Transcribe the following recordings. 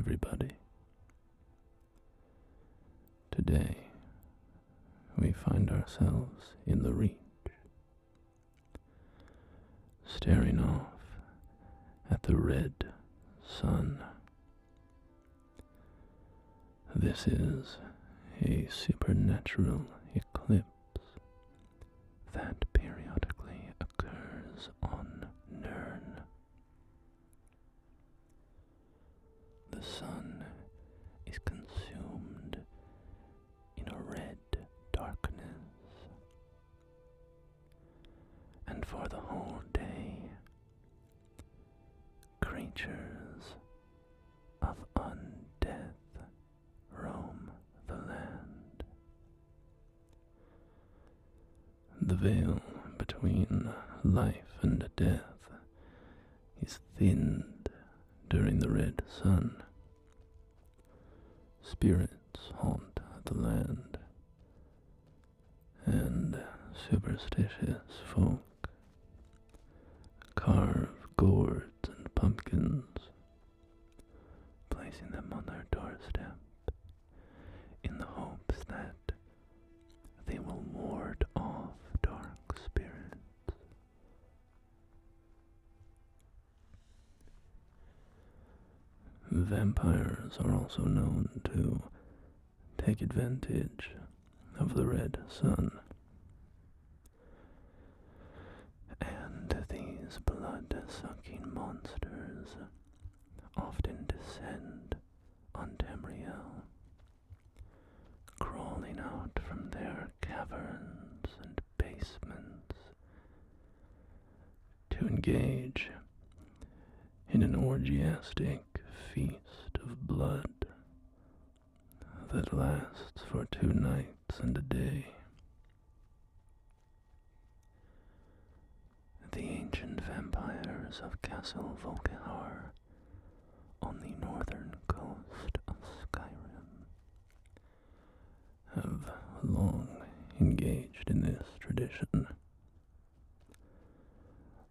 everybody. Today, we find ourselves in the Reach, staring off at the red sun. This is a supernatural eclipse that periodically occurs on Nirn. The sun is consumed in a red darkness, and for the whole day, creatures of undeath roam the land. The veil between life and death is thinned during the red sun. Spirits haunt the land, and superstitious folk carve gourds and pumpkins, placing them on their doorstep in the hopes that they will ward off dark spirits. Vampires are also known to take advantage of the red sun, and these blood-sucking monsters often descend on Tamriel, crawling out from their caverns and basements to engage in an orgiastic feast of blood that lasts for 2 nights and a day. The ancient vampires of Castle Volkihar on the northern coast of Skyrim have long engaged in this tradition.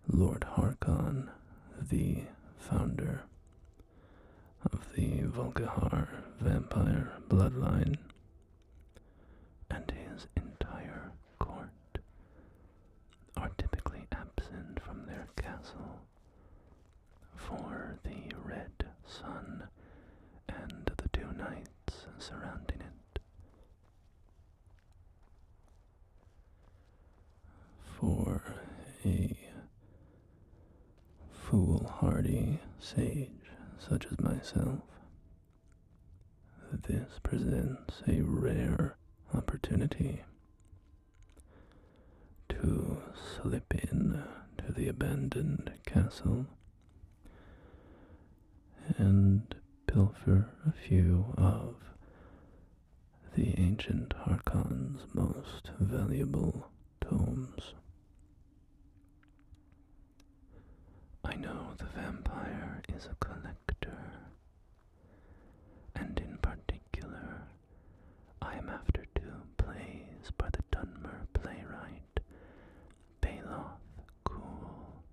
Lord Harkon, the founder of the Volkihar vampire bloodline, and his entire court are typically absent from their castle for the red sun and the 2 nights surrounding it. For a foolhardy sage such as myself, this presents a rare opportunity to slip in to the abandoned castle and pilfer a few of the ancient Harkon's most valuable tomes. I know the vampire is a collector, and in particular, I am after 2 plays by the Dunmer playwright, Baloth Cool.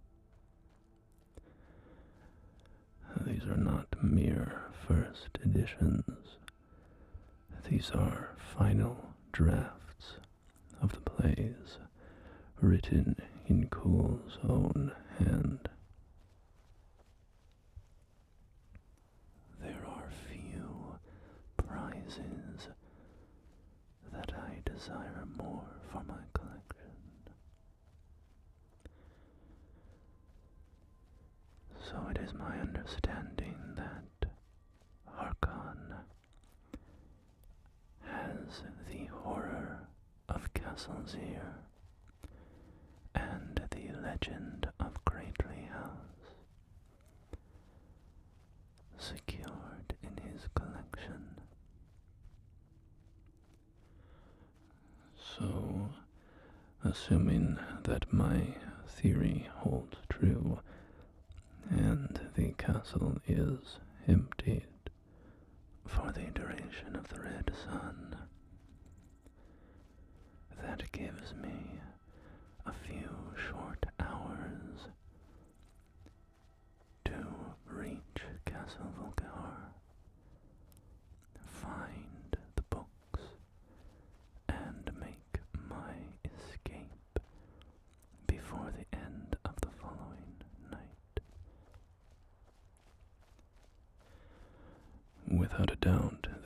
These are not mere first editions. These are final drafts of the plays, written in Cool's own hand. There are few prizes that I desire more for my collection. So it is my understanding that Harkon has the Horror of Castle Xyr and the Legend of Krately House secured in his collection. So, assuming that my theory holds true, and the castle is emptied for the duration of the red sun, that gives me a few short hours to reach Castle Volkihar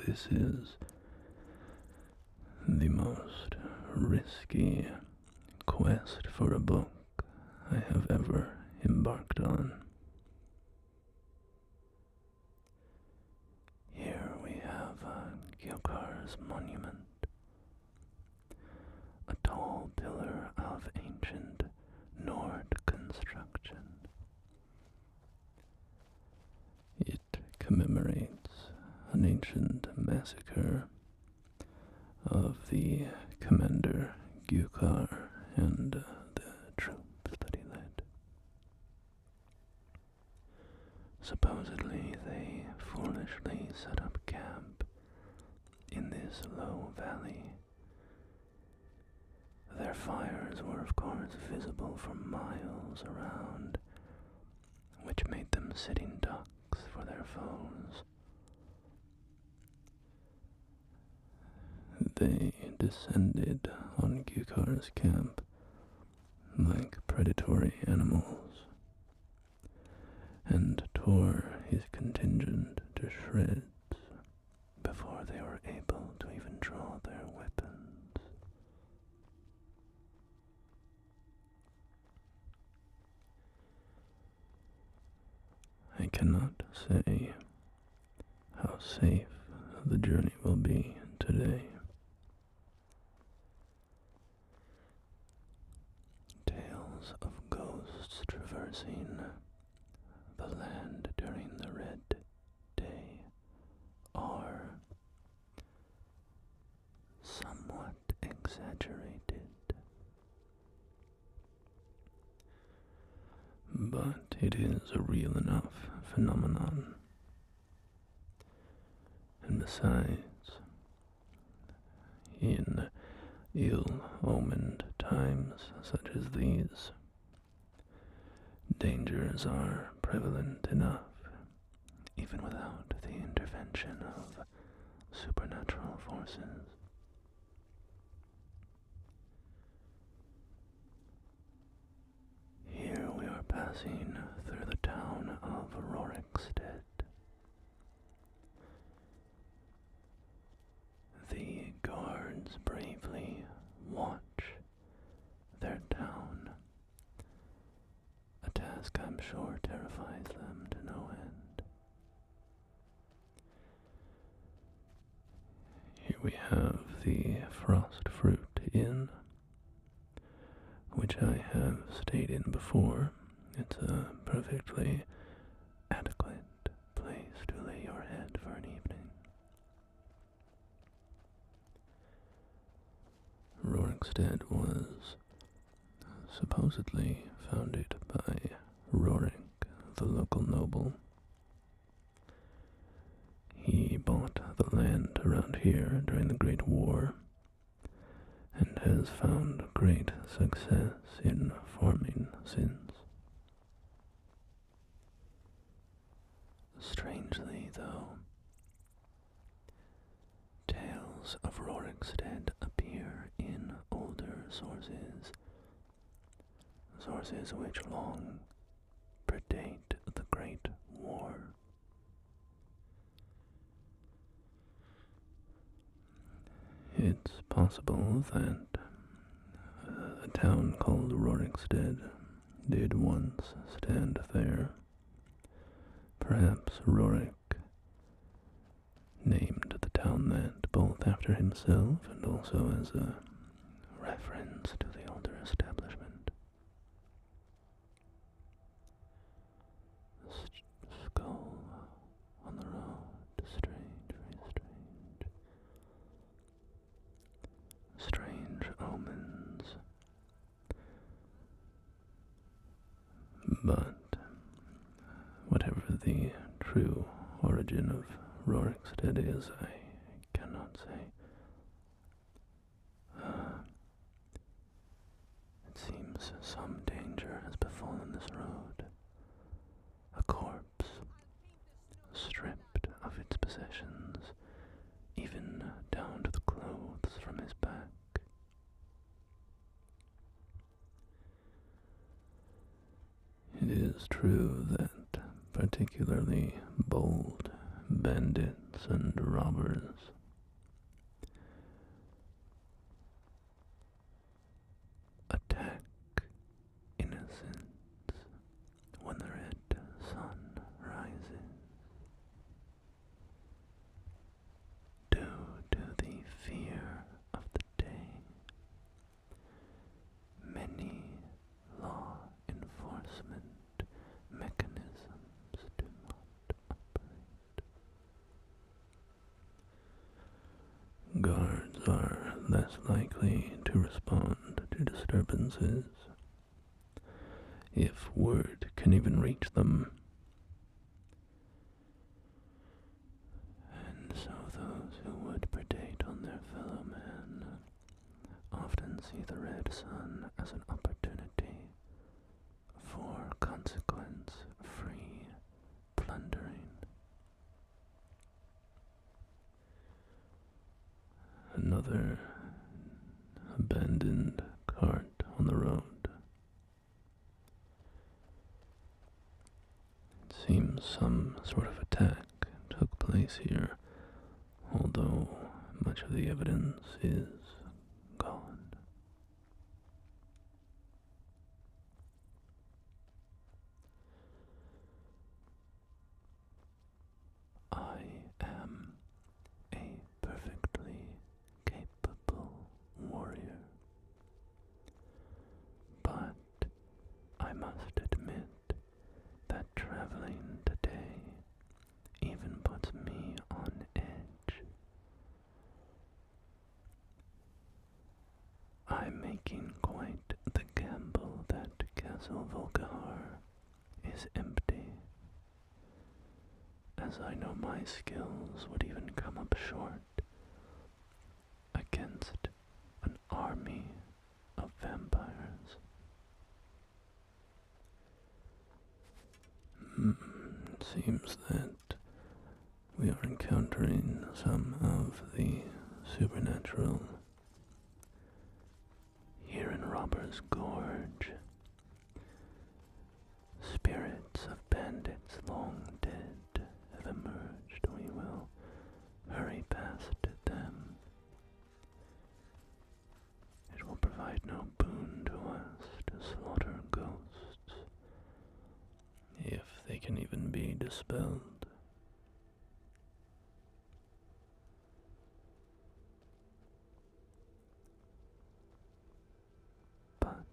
this is the most risky quest for a book I have ever embarked on. Here we have Volkihar's monument, a tall pillar of ancient Nord construction. It commemorates an ancient massacre of the commander Volkihar and the troops that he led. Supposedly, they foolishly set up camp in this low valley. Their fires were, of course, visible for miles around, which made them sitting ducks for their foes. They descended on Volkihar's camp like predatory animals and tore his contingent to shreds before they were able to even draw their weapons. I cannot say how safe the journey will be today. Tales of ghosts traversing the land during the Red Day are somewhat exaggerated, but it is a real enough phenomenon. And besides, in ill-omened times such as these, dangers are prevalent enough, even without the intervention of supernatural forces. Here we are passing through the town of Rorikstead. The guards bravely watch their town, a task I'm sure terrifies them to no end. Here we have the Frost Fruit Inn, which I have stayed in before. It's a perfectly adequate place to lay your head for an evening. Rorikstead was supposedly founded by Rorik, the local noble. He bought the land around here during the Great War and has found great success in farming since. Strangely, though, tales of Rorikstead appear in older sources which long predate the Great War. It's possible that a town called Rorikstead did once stand there. Perhaps Rorik named the town that both after himself and also as a reference to the older establishment. Skull on the road, strange, very strange. Strange omens. But whatever the true origin of Rorikstead is, I cannot say. It seems some danger has befallen this road. A corpse, stripped of its possessions, even down to the clothes from his back. It is true that particularly bold bandits and robbers. Attack innocents when the red sun rises. Due to the fear of the day, many law enforcement mechanisms do not operate. Guards are less likely to respond to disturbances, if word can even reach them. And so those who would predate on their fellow man often see the red sun as an opportunity for consequence-free plundering. Another abandoned cart on the road. It seems some sort of attack took place here, although much of the evidence is gone. I am a perfectly capable warrior, but I must admit that traveling today even puts me on edge. I'm making quite the gamble that Castle Volkihar is empty, as I know my skills would even come up short against an army of vampires. It seems that we are encountering some of the supernatural here in Robber's Gorge. Spirits of bandits long dead have emerged. We will hurry past them. It will provide no boon to us to slaughter ghosts, if they can even be dispelled. But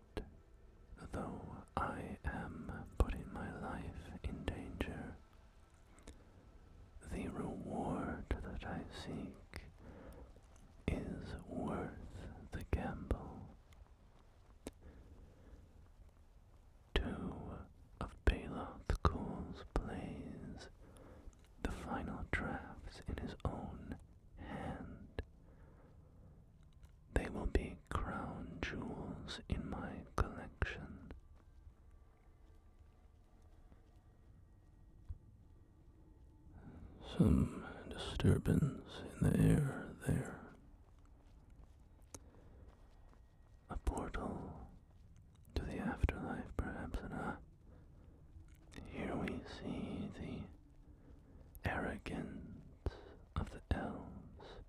though I am putting my life in danger, the reward that I seek is worth the gamble. 2 of Baloth Cool's plays the final drafts in his own hand. They will be crown jewels in my collection. Some disturbance in the air there. A portal to the afterlife, perhaps, and here we see the arrogance of the elves.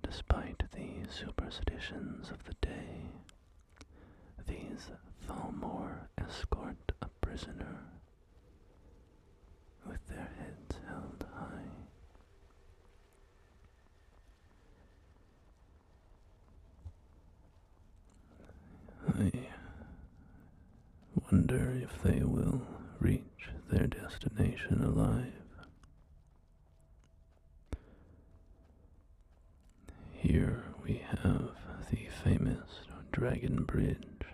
Despite the superstitions of the day, these Thalmor escort a prisoner with their heads held high. I wonder if they will reach their destination alive. Here we have the famous Dragon Bridge,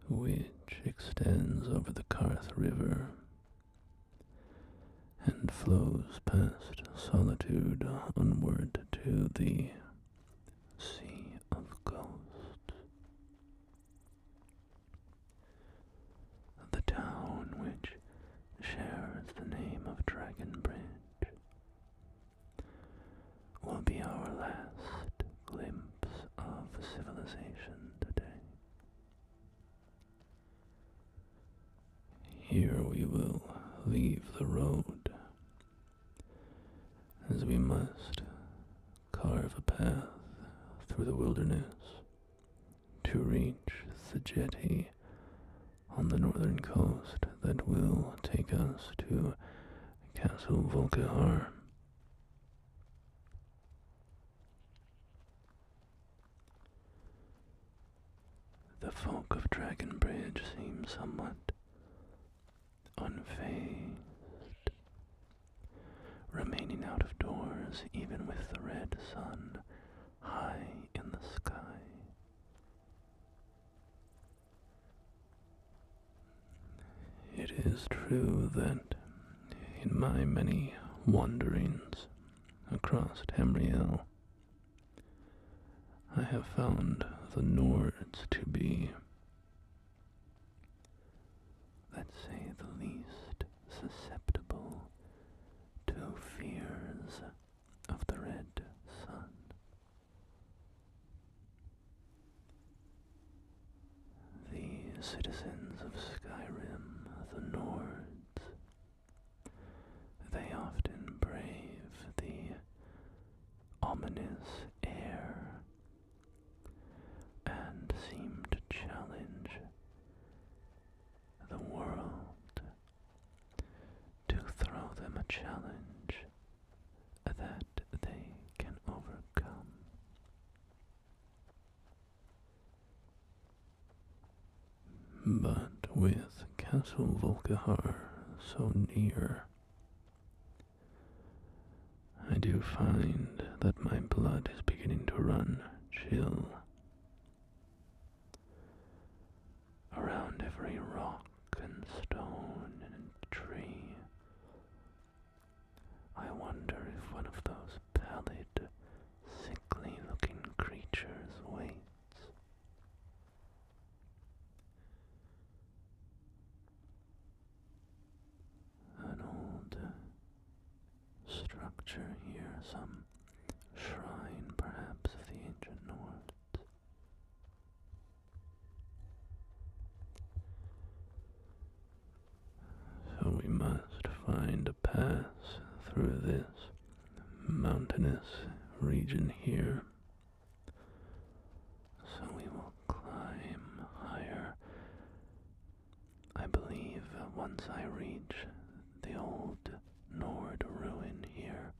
which extends over the Karth River and flows past Solitude onward to the Sea of Ghosts. The town which shares the name of Dragon Bridge will be our last glimpse of civilization today. here we will leave the road, as we must carve a path through the wilderness to reach the jetty on the northern coast that will take us to Castle Volkihar. The folk of Dragonbridge seem somewhat unfazed, remaining out of doors even with the red sun high in the sky. It is true that in my many wanderings across Tamriel, I have found the Nords to be, let's say, the least susceptible to fears of the red sun. The citizens of Skyrim, the Nords, they often brave the ominous air and seem to challenge the world, to throw them a challenge that they can overcome. But with Castle Volkihar so near, I do find that my blood is beginning to run chill. Around every rock and stone and tree, I wonder if one of those pallid, sickly-looking creatures waits. An old structure here, some shrine perhaps of the ancient North. So we must find a pass through this mountainous region here. So we will climb higher. I believe once I reach the old Nord ruin here,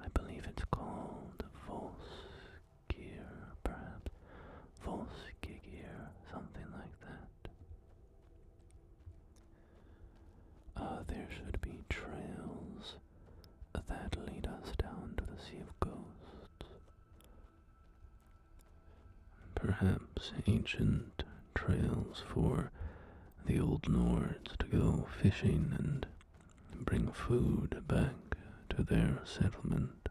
I believe it's called Volkihar, perhaps. Volkihar, something like that. There should be trails that lead us down to the Sea of Ghosts. Perhaps ancient trails for the old Nords to go fishing and bring food back to their settlement.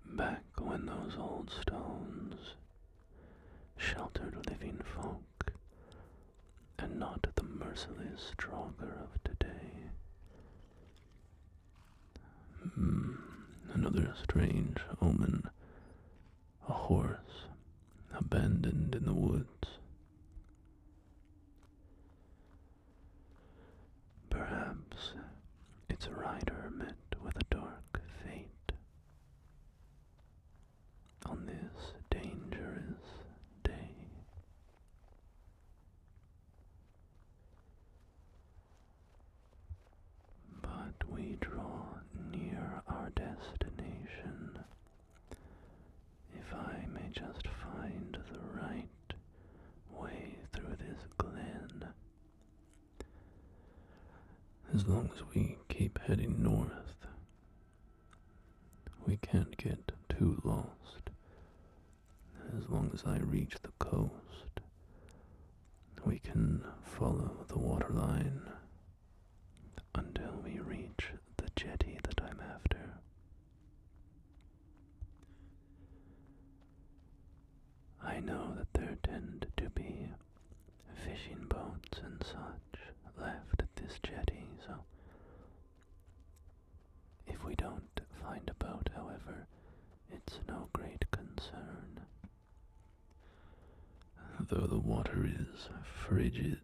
Back when those old stones sheltered living folk, and not the merciless Draugr of today. Another strange omen. A horse abandoned in the woods. Perhaps its rider met with a dark fate on this dangerous day. But we draw near our destination. If I may just find the right way through this glen. As long as we keep heading north, we can't get too lost. As long as I reach the coast, we can follow the waterline until we reach the jetty that I'm after. I know that there tend to be fishing boats and such left at this jetty, so if we don't find a boat, however, it's no great concern. though the water is frigid,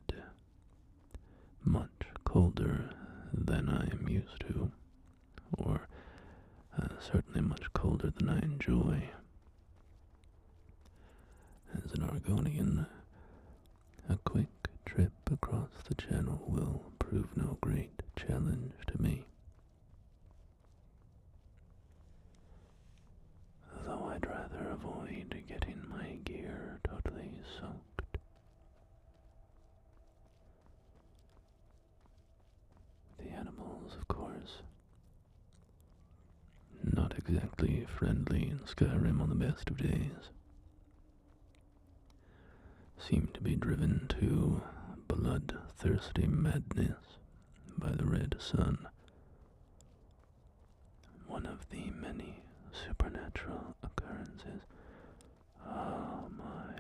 much colder than I am used to, or certainly much colder than I enjoy. As an Argonian, a quick trip across the channel will prove no great challenge to me. Though I'd rather avoid getting my gear totally soaked. The animals, of course, not exactly friendly in Skyrim on the best of days, seem to be driven to bloodthirsty madness by the red sun, one of the many supernatural occurrences. Oh my,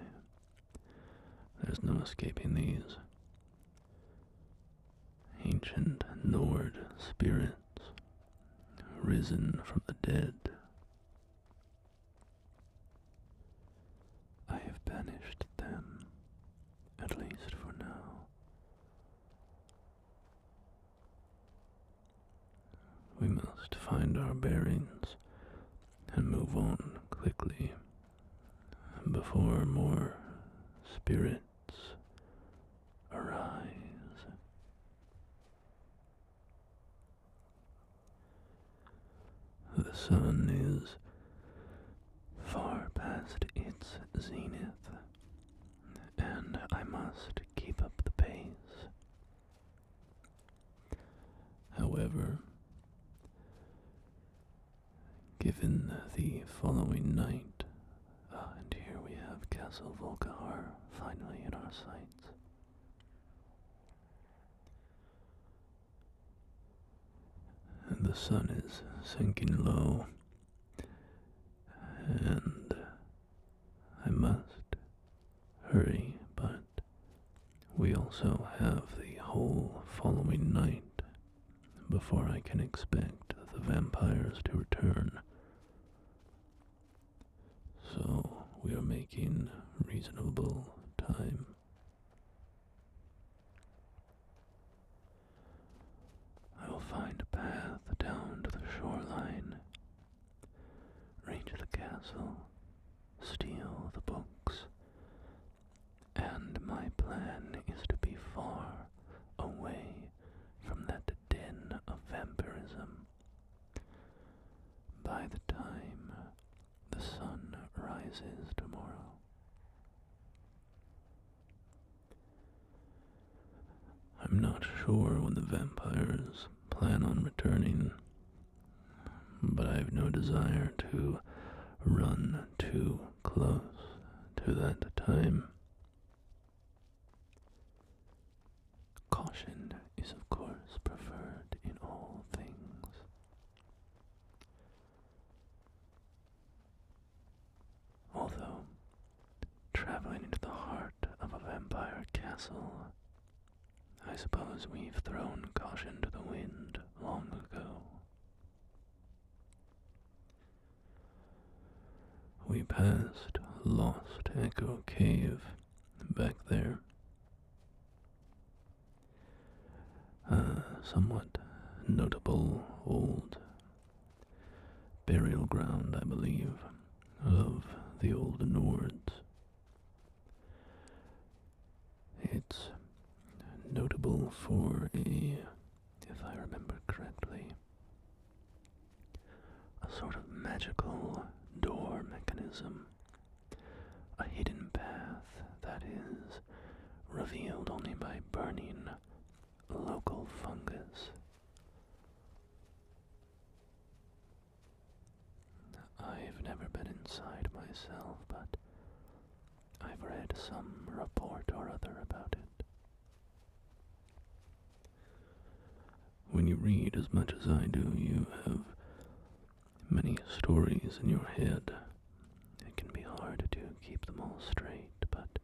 there's no escaping these. Ancient Nord spirits, risen from the dead. I have banished them, at least for now. We must find our bearings and move on quickly before more spirits arise. The sun is far past its zenith, and I must keep up the pace. However, given the following night, and here we have Castle Volkihar finally in our sights. The sun is sinking low, and I must hurry, but we also have the whole following night before I can expect the vampires to return. So we are making reasonable time. I will find a path down to the shoreline, reach the castle, steal the books, and my plan is to be far away from that den of vampirism by the time the sun rises tomorrow. I'm not sure when the vampires plan on returning, but I have no desire to run too close to that time. Caution is, of course, preferred in all things. Although, traveling into the heart of a vampire castle, I suppose we've thrown caution to the wind long ago. We passed Lost Echo Cave back there. A somewhat notable old burial ground, I believe, of the old Nords. It's notable for if I remember correctly, a sort of magical door mechanism, a hidden path that is revealed only by burning local fungus. I've never been inside myself, but I've read some report or other about it. When you read as much as I do, you have many stories in your head. It can be hard to keep them all straight, but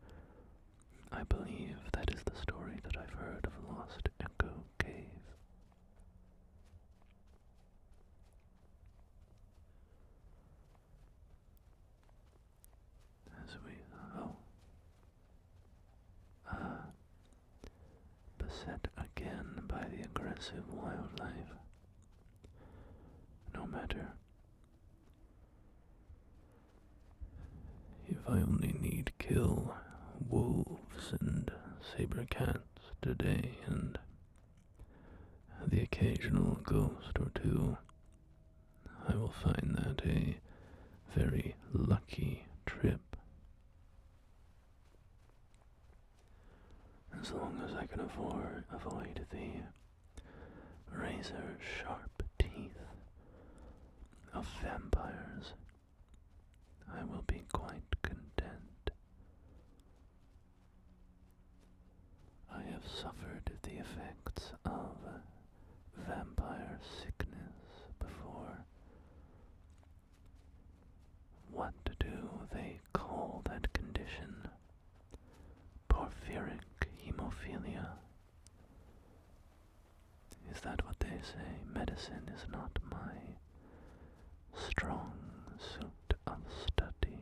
I believe that is the story that I've heard of Lost Echo Cave. As we... oh. aggressive wildlife. No matter if I only need kill wolves and saber cats today and the occasional ghost or two, I will find that a very lucky trip. As long as I can avoid the razor-sharp teeth of vampires, I will be quite content. I have suffered the effects of vampire sickness before. What do they call that condition? Porphyric hemophilia. Is that what they say? Medicine is not my strong suit of study.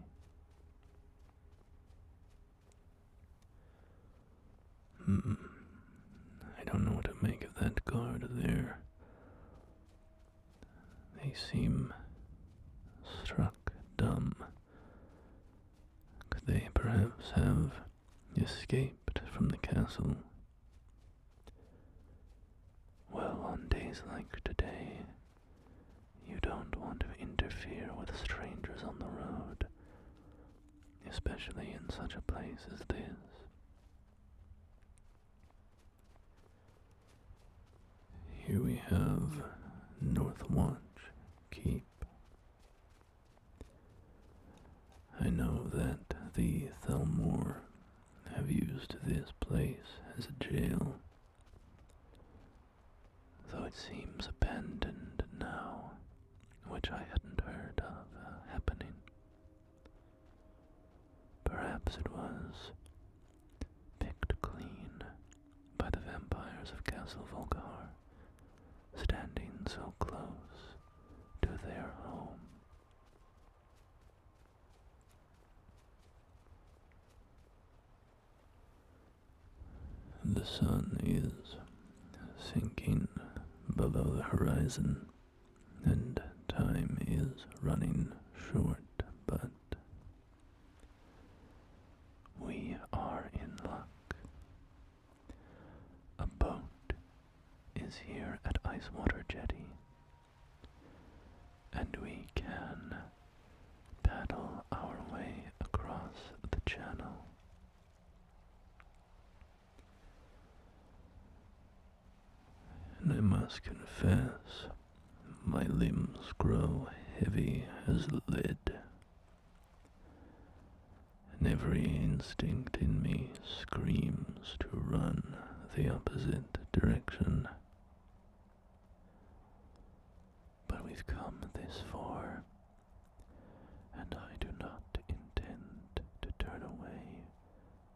I don't know what to make of that guard there. They seem struck dumb. Could they perhaps have escaped from the castle? Well, on days like today, you don't want to interfere with strangers on the road, especially in such a place as this. Here we have Northwatch Keep. I know that the Thelmore have used this place as a jail, though it seems abandoned now, which I hadn't heard of happening. Perhaps it was picked clean by the vampires of Castle Volkihar, standing so close to their home. The sun is sinking below the horizon, and time is running short, but we are in luck. A boat is here at Icewater Jetty, and we can paddle our way across the channel. And I must confess, my limbs grow heavy as lead, and every instinct in me screams to run the opposite direction. But we've come this far, and I do not intend to turn away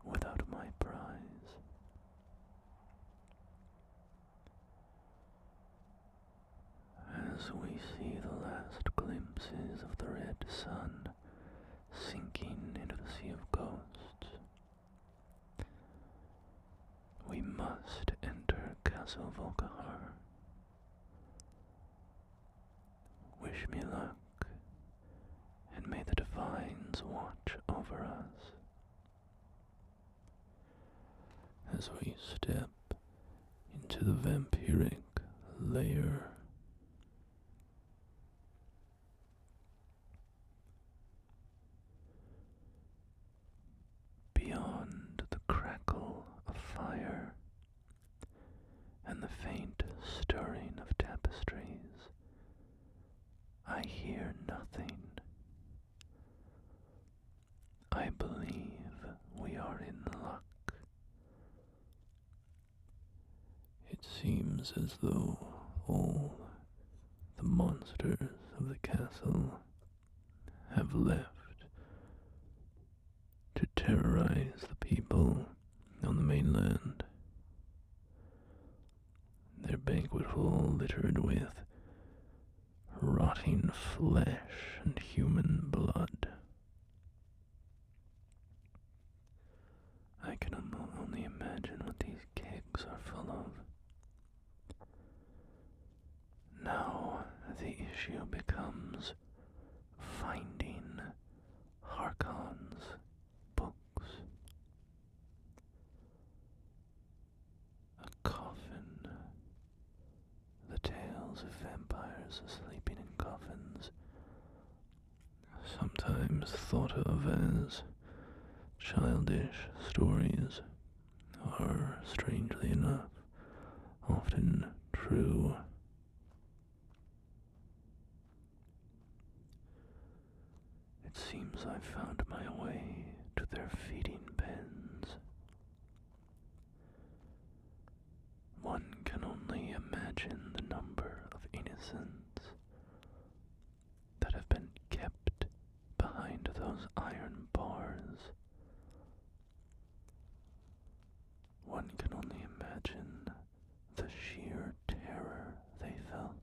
without my prize. As we see the last glimpses of the red sun sinking into the sea of ghosts, we must enter Castle Volkihar. Wish me luck, and may the divines watch over us. As we step into the vampiric lair, beyond the crackle of fire and the faint stirring of tapestries, I hear nothing. I believe we are in luck. It seems as though all the monsters of the castle have left to terrorize the people on the mainland. Their banquet hall littered with rotting flesh and human blood. I can only imagine what these kegs are full of. sometimes thought of as childish stories are, strangely enough, often true. It seems I've found my way to their feeding pens. One can only imagine the number of innocents that have been kept behind those iron bars. One can only imagine the sheer terror they felt.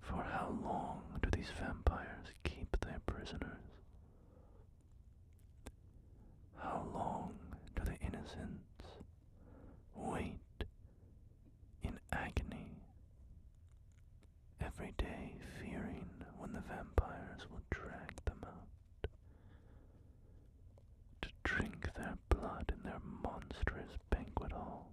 For how long do these vampires keep their prisoners? How long do the innocents wait in agony, every day fearing when the vampires will drag them out to drink their blood in their monstrous banquet hall?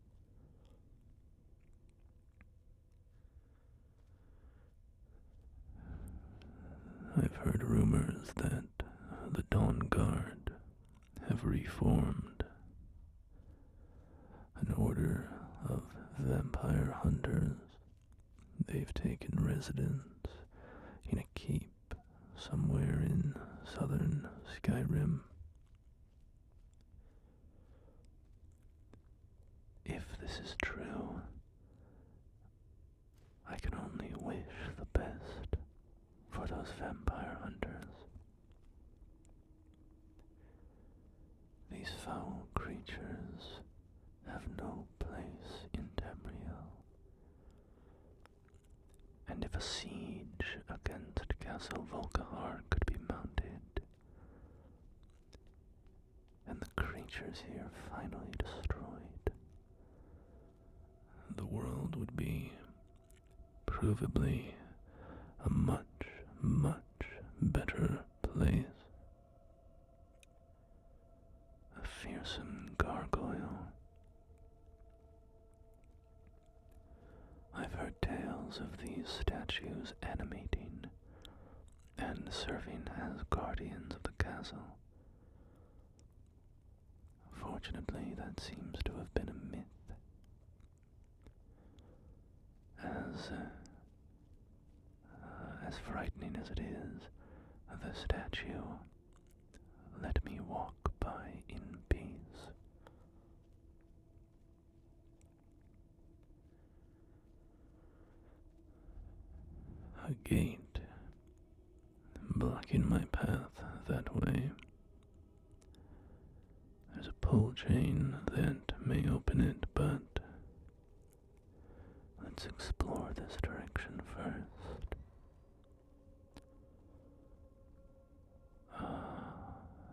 I've heard rumors that the Dawn Guard have reformed, an order of vampire hunters. They've taken residence in a keep somewhere in southern Skyrim. If this is true, I can only wish the best for those vampire hunters. These foul creatures have no place in Tamriel, and if a siege against Castle Volkihar could be mounted, and the creatures here finally destroyed, the world would be provably a much, much better place. A fearsome gargoyle. I've heard tales of these statues animating and serving as guardians of the castle. Fortunately, that seems to have been a myth. As frightening as it is, the statue let me walk by in peace. A gate blocking my path that way. There's a pull chain that may open it, but let's explore this direction first.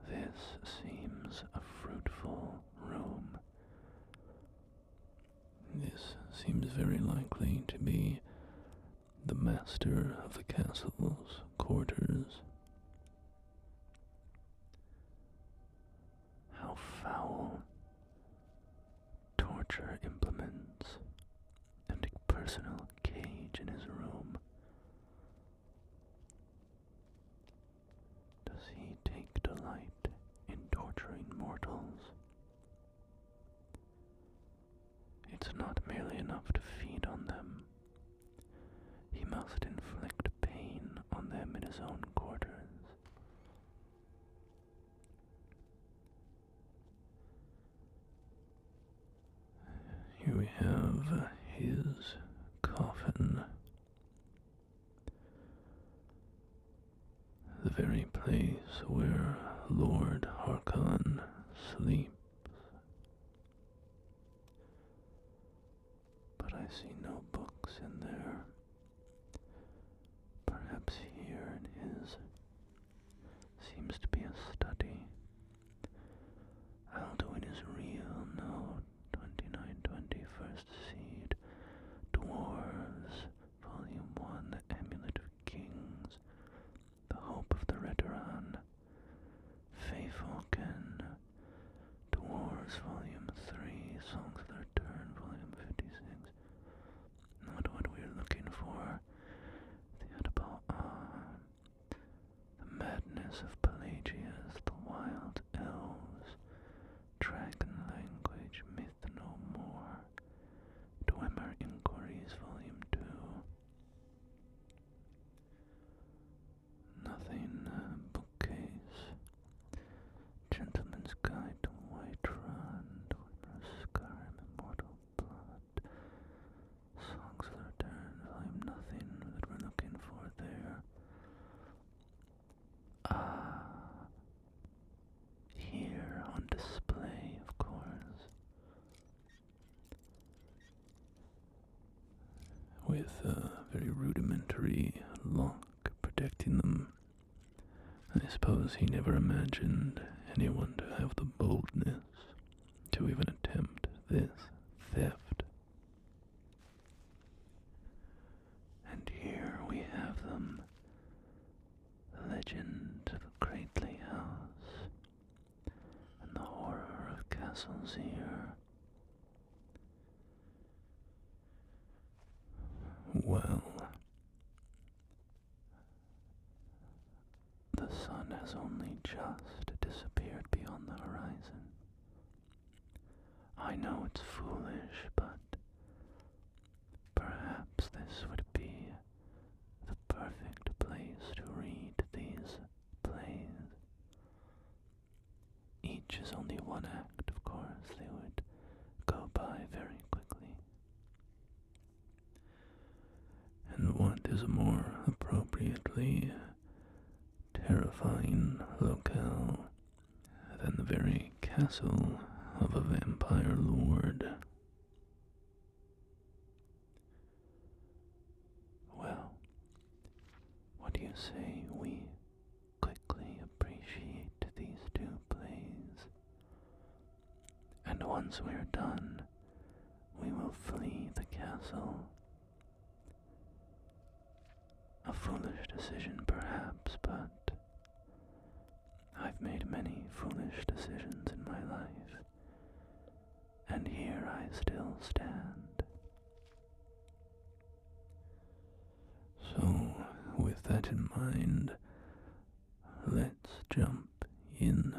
This seems a fruitful room. This seems very likely to be the master of the castle's quarters. How foul. Torture implements and a personal cage in his room. Does he take delight in torturing mortals? It's not merely enough to feed on them. He must inflict pain on them in his own quarters. Here we have his coffin. The very place where Lord Harkon sleeps. But I see no books in there. Perhaps here in his seems to be a study. Alduin is real, no, 2920 First Seed, Dwarves, Volume 1, The Amulet of Kings, The Hope of the Veteran, Fae Falcon, Dwarves, Volume 3, Songs of the Return, Volume 56, rudimentary lock protecting them. I suppose he never imagined anyone to have the boldness to even attempt this theft. And here we have them, the legend of the Krately house and the horror of Castle Xyr. Well, the sun has only just disappeared beyond the horizon. I know it's foolish, but perhaps this would be the perfect place to read these plays. Each is only one act, of course. They would go by very quickly. And what is a more appropriately terrifying locale than the very castle of a vampire lord? Well, what do you say we quickly appreciate these two plays, and once we're done, we will flee the castle? A foolish decision, perhaps, but I've made many foolish decisions in my life, and here I still stand. So, with that in mind, let's jump in.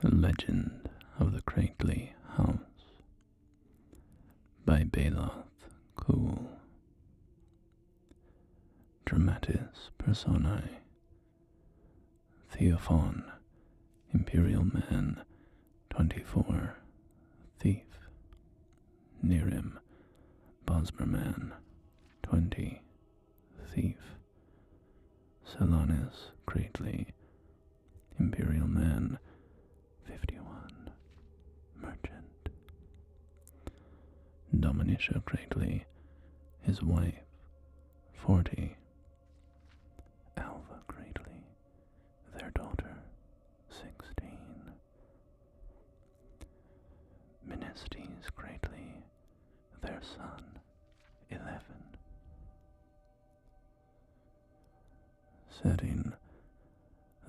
Legend of the Krately House by Bailoth Cool. Dramatis Personae: Theophon, Imperial Man, 24, Thief. Nirn, Bosmerman, 20, Thief. Selanis Krately, Imperial Man, 51, Merchant. Dominica Krately, his wife, 40. Alva Krately, their daughter, 16. Menestes Krately, their son, 11. Setting: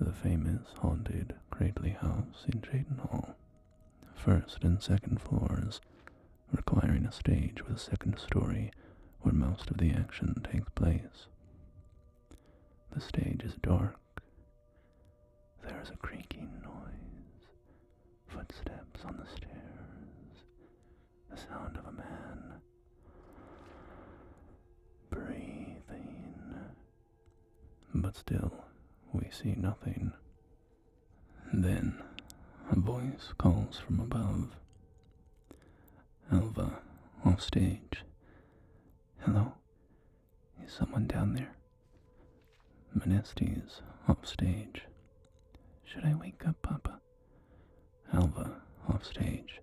the famous haunted Krately house in Cheydinhal, first and second floors, requiring a stage with a second story where most of the action takes place. The stage is dark. There is a creaking noise, footsteps on the stairs, the sound of a man breathing. But still, we see nothing. Then, a voice calls from above. Alva, off stage. Hello? Is someone down there? Menestes, off stage. Should I wake up, Papa? Alva, off stage.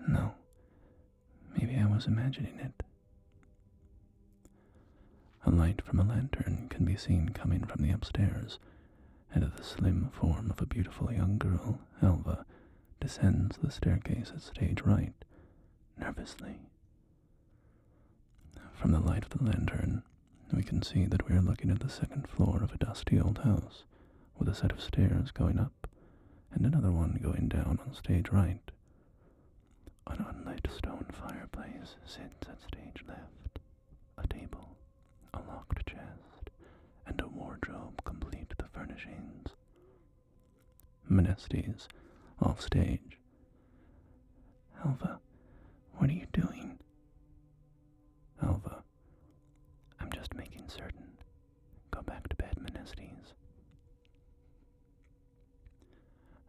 No. Maybe I was imagining it. A light from a lantern can be seen coming from the upstairs, and the slim form of a beautiful young girl, Alva, descends the staircase at stage right, nervously. From the light of the lantern, we can see that we are looking at the second floor of a dusty old house, with a set of stairs going up, and another one going down on stage right. An unlit stone fireplace sits at stage left. A table, a locked chest, and a wardrobe complete the furnishings. Menestes, off stage. Alva, what are you doing? Alva, I'm just making certain. Go back to bed, Menestes.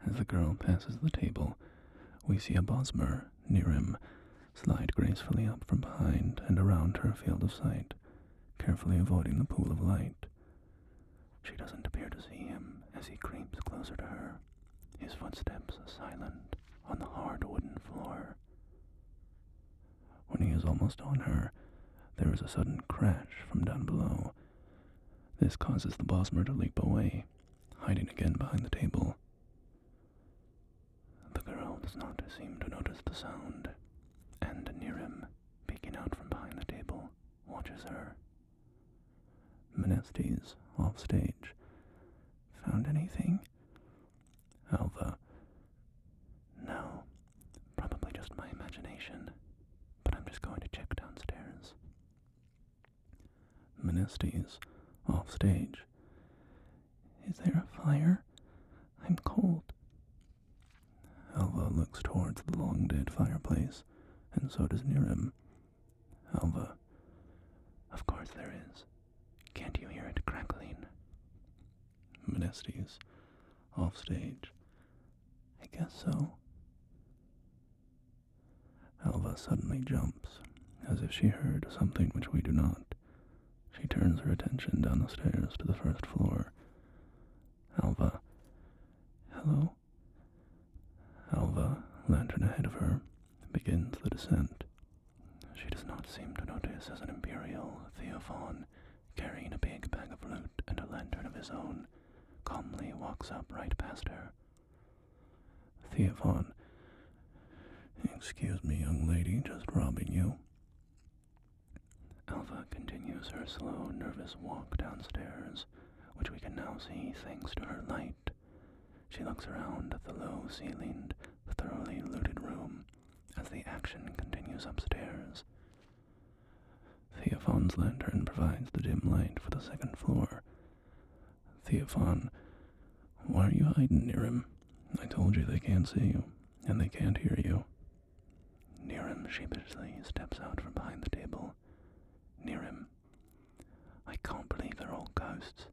As the girl passes the table, we see a Bosmer, Nirn, slide gracefully up from behind and around her field of sight, carefully avoiding the pool of light. She doesn't appear to see him as he creeps closer to her, his footsteps silent on the hard wooden floor. When he is almost on her, there is a sudden crash from down below. This causes the Bosmer to leap away, hiding again behind the table. The girl does not seem to notice the sound, and Nirn, peeking out from behind the table, watches her. Menestes, off stage. Found anything? Alva. No, probably just my imagination, but I'm just going to check downstairs. Menestes, off stage. Is there a fire? I'm cold. Alva looks towards the long-dead fireplace, and so does Nirn. Alva. Of course there is. Can't you hear it crackling? Menestes, off stage. I guess so. Alva suddenly jumps, as if she heard something which we do not. She turns her attention down the stairs to the first floor. Alva. Hello? Alva, lantern ahead of her, begins the descent. She does not seem to notice as an Imperial Theophon, carrying a big bag of loot and a lantern of his own, calmly walks up right past her. Theophon. Excuse me, young lady, just robbing you. Alva continues her slow, nervous walk downstairs, which we can now see thanks to her light. She looks around at the low-ceilinged, thoroughly looted room as the action continues upstairs. Theophon's lantern provides the dim light for the second floor. Theophon. Why are you hiding, Nirn? I told you they can't see you, and they can't hear you. Nirn sheepishly steps out from behind the table. Nirn. I can't believe they're all ghosts.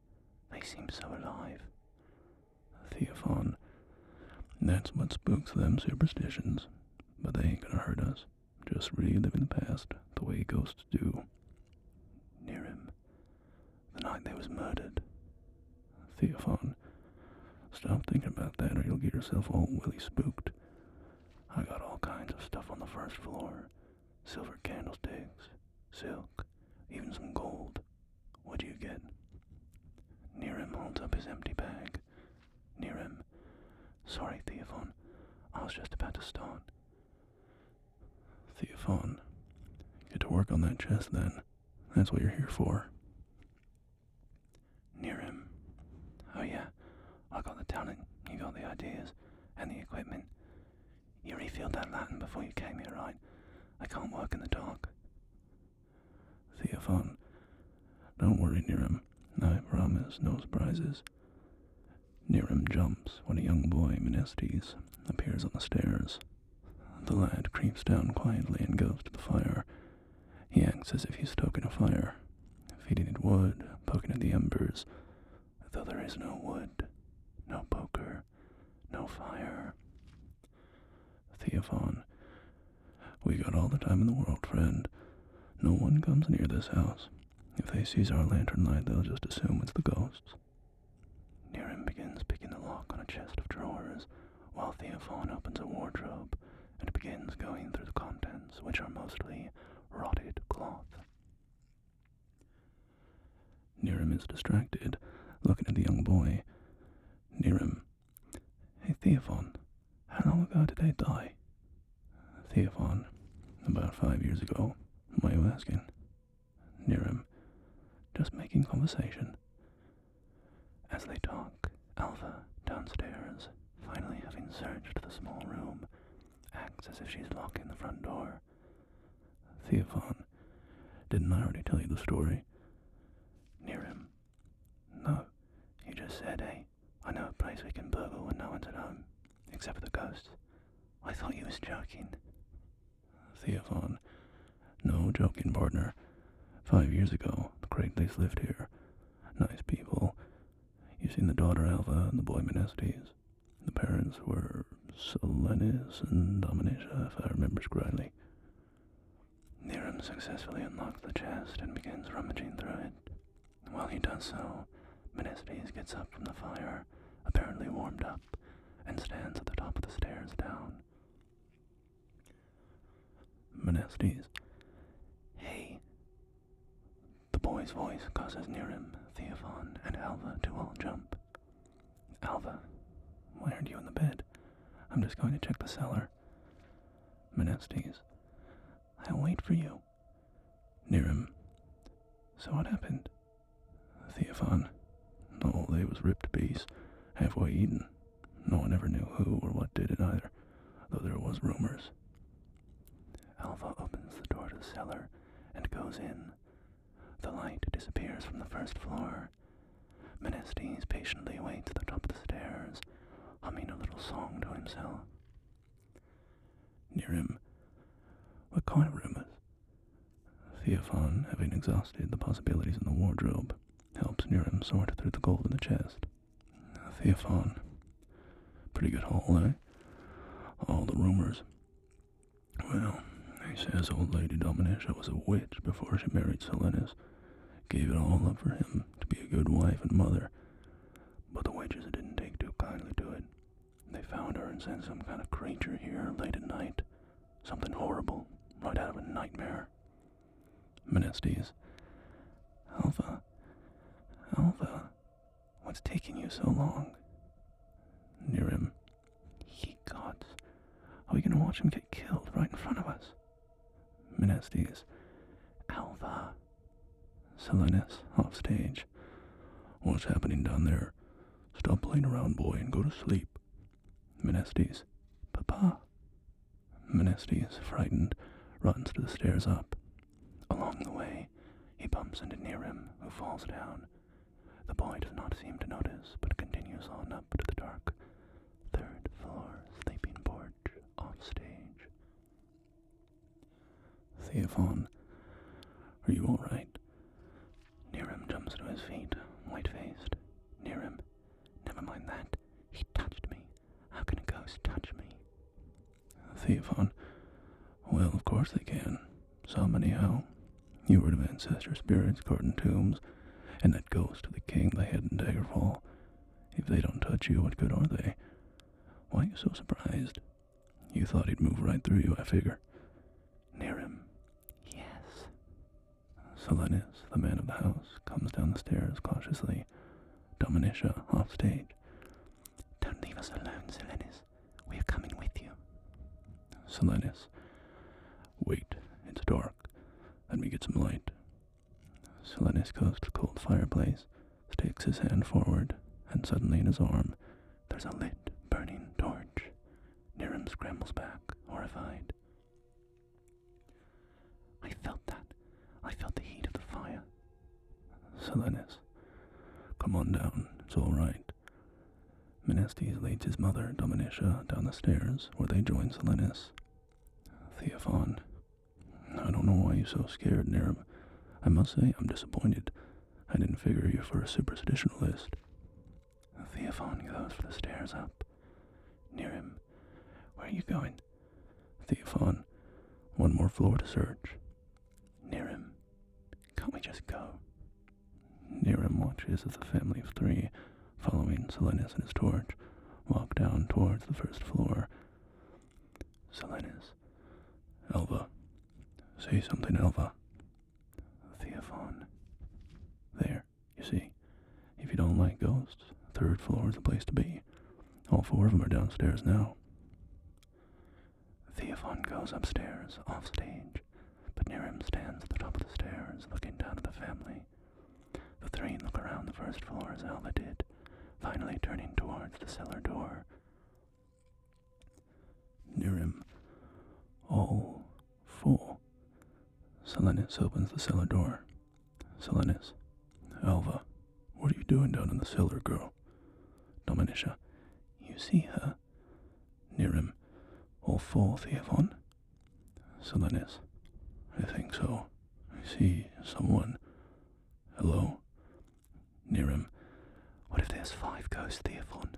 They seem so alive. Theophon. That's what spooks them superstitions, but they ain't gonna hurt us. Just reliving the past the way ghosts do. Nirn. The night they was murdered. Theophon. Stop thinking about that or you'll get yourself all willy spooked. I got all kinds of stuff on the first floor. Silver candlesticks, silk, even some gold. What do you get? Nirn holds up his empty bag. Nirn. Sorry, Theophon. I was just about to start. Theophon. Get to work on that chest then. That's what you're here for. Nirn. Oh yeah, I got the talent, you got the ideas, and the equipment. You refilled that Latin before you came here, right? I can't work in the dark. Theophon. Don't worry, Nirn. I promise no surprises. Nirn jumps when a young boy, Menestes, appears on the stairs. The lad creeps down quietly and goes to the fire. He acts as if he's stoking a fire, feeding it wood, poking at the embers, though there is no wood, no poker, no fire. Theophon. We got all the time in the world, friend. No one comes near this house. If they seize our lantern light, they'll just assume it's the ghosts. Nirn begins picking the lock on a chest of drawers, while Theophon opens a wardrobe and begins going through the contents, which are mostly rotted cloth. Nirn is distracted, looking at the young boy. Nirn. Hey, Theophon, how long ago did they die? Theophon. About 5 years ago. Why are you asking? Nirn. Just making conversation. As they talk, Alva, downstairs, finally having searched the small room, acts as if she's locking the front door. Theophon. Didn't I already tell you the story? Nirn. No, you just said, hey, I know a place we can burgle when no one's at home, except for the ghosts. I thought you was joking. Theophon. No joking, partner. 5 years ago, the Kratleys lived here. Nice people. You seen the daughter Alva and the boy Menestes. The parents were Solenis and Dominisha, if I remember correctly. Nirn successfully unlocks the chest and begins rummaging through it. While he does so, Menestes gets up from the fire, apparently warmed up, and stands at the top of the stairs down. Menestes. Hey, boy's voice causes Nirn, Theophon, and Alva to all jump. Alva, why aren't you in the bed? I'm just going to check the cellar. Menestes, I'll wait for you. Nirn, so what happened? Theophon, oh, they was ripped to piece, halfway eaten. No one ever knew who or what did it either, though there was rumors. Alva opens the door to the cellar and goes in. The light disappears from the first floor. Menestes patiently waits at the top of the stairs, humming a little song to himself. Nirn, what kind of rumors? Theophon, having exhausted the possibilities in the wardrobe, helps Nirn sort through the gold in the chest. Theophon, pretty good haul, eh? All the rumors. Well, he says old Lady Dominica was a witch before she married Silenus. Gave it all up for him to be a good wife and mother. But the witches didn't take too kindly to it. They found her and sent some kind of creature here late at night. Something horrible, right out of a nightmare. Menestes, Alva, what's taking you so long? Nirn, ye gods, are we going to watch him get killed right in front of us? Menestes, Alva. Silenus, off stage. What's happening down there? Stop playing around, boy, and go to sleep. Menestes, Papa. Menestes, frightened, runs to the stairs up. Along the way, he bumps into Nirn, who falls down. The boy does not seem to notice, but continues on up to the dark third floor sleeping porch off stage. Theophon, are you all right? Nirn jumps to his feet, white-faced. Nirn, never mind that. He touched me. How can a ghost touch me? Theophon, well, of course they can. Some, anyhow. You heard of ancestor spirits guarding tombs, and that ghost of the king they had in Daggerfall. If they don't touch you, what good are they? Why are you so surprised? You thought he'd move right through you, I figure. Nirn, yes. Silenus, the man of the house, comes down the stairs cautiously. Dominica, off stage. Don't leave us alone, Silenus. We are coming with you. Silenus, wait, it's dark. Let me get some light. Silenus goes to the cold fireplace, sticks his hand forward, and suddenly in his arm, there's a lit, burning torch. Nirn scrambles back, horrified. I felt that. I felt the heat of the fire. Silenus, come on down, it's all right. Menestes leads his mother, Dominica, down the stairs, where they join Silenus. Theophon, I don't know why you're so scared, Nirn. I must say I'm disappointed. I didn't figure you for a superstitionalist. Theophon goes for the stairs up. Nirn, where are you going? Theophon, one more floor to search. Nirn, can't we just go? Nirn watches as the family of three, following Silenus and his torch, walk down towards the first floor. Silenus, Alva, say something, Alva. Theophon, there, you see, if you don't like ghosts, third floor is the place to be. All four of them are downstairs now. Theophon goes upstairs, off stage, but Nirn stands at the top of the stairs, looking down at the family. The three look around the first floor as Alva did, finally turning towards the cellar door. Nirn, all four. Silenus opens the cellar door. Silenus, Alva, what are you doing down in the cellar, girl? Dominica, you see her? Nirn, all four, Theophon? Silenus, I think so. I see someone. Hello? Nirn, what if there's 5 ghosts, Theophon?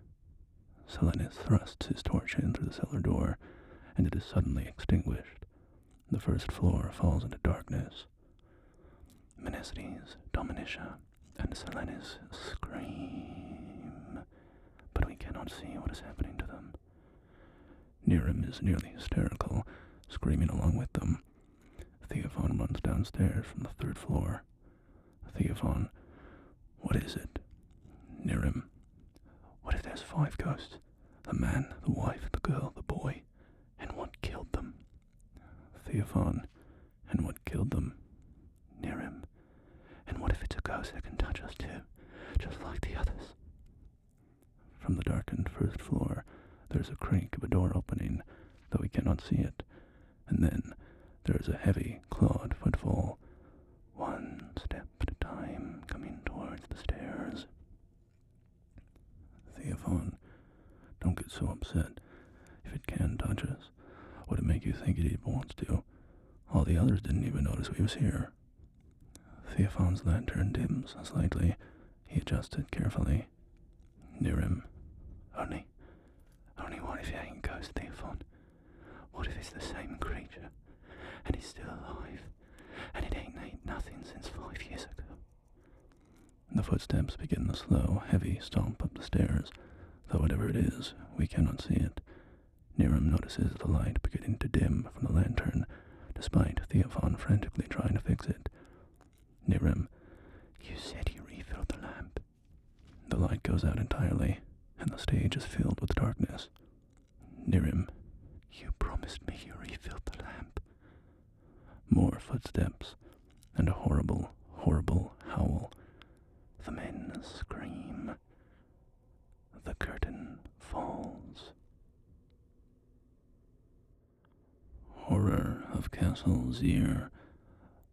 Silenus thrusts his torch in through the cellar door, and it is suddenly extinguished. The first floor falls into darkness. Menestes, Dominica, and Silenus scream, but we cannot see what is happening to them. Nirn is nearly hysterical, screaming along with them. Theophon runs downstairs from the third floor. Theophon, what is it? Nirn, what if there's 5 ghosts? The man, the wife, the girl, the boy, and what killed them? Theophon, and what killed them? Nirn, and what if it's a ghost that can touch us too, just like the others? From the darkened first floor, there's a creak of a door opening, though we cannot see it, and then there is a heavy, clawed footfall, 1 step at a time, coming towards the stairs. Theophon, don't get so upset. If it can touch us, would it make you think it even wants to? All the others didn't even notice we was here. Theophon's lantern dims slightly. He adjusts it carefully. Near him. Only what if it ain't ghost, Theophon? What if it's the same creature, and he's still alive, and it ain't nothing since 5 years ago? The footsteps begin the slow, heavy stomp up the stairs, though whatever it is, we cannot see it. Nirn notices the light beginning to dim from the lantern, despite Theophon frantically trying to fix it. Nirn, you said you refilled the lamp. The light goes out entirely, and the stage is filled with darkness. Nirn, you promised me you refilled the lamp. More footsteps, and a horrible, horrible howl. The men scream. The curtain falls. Horror of Castle Xyr,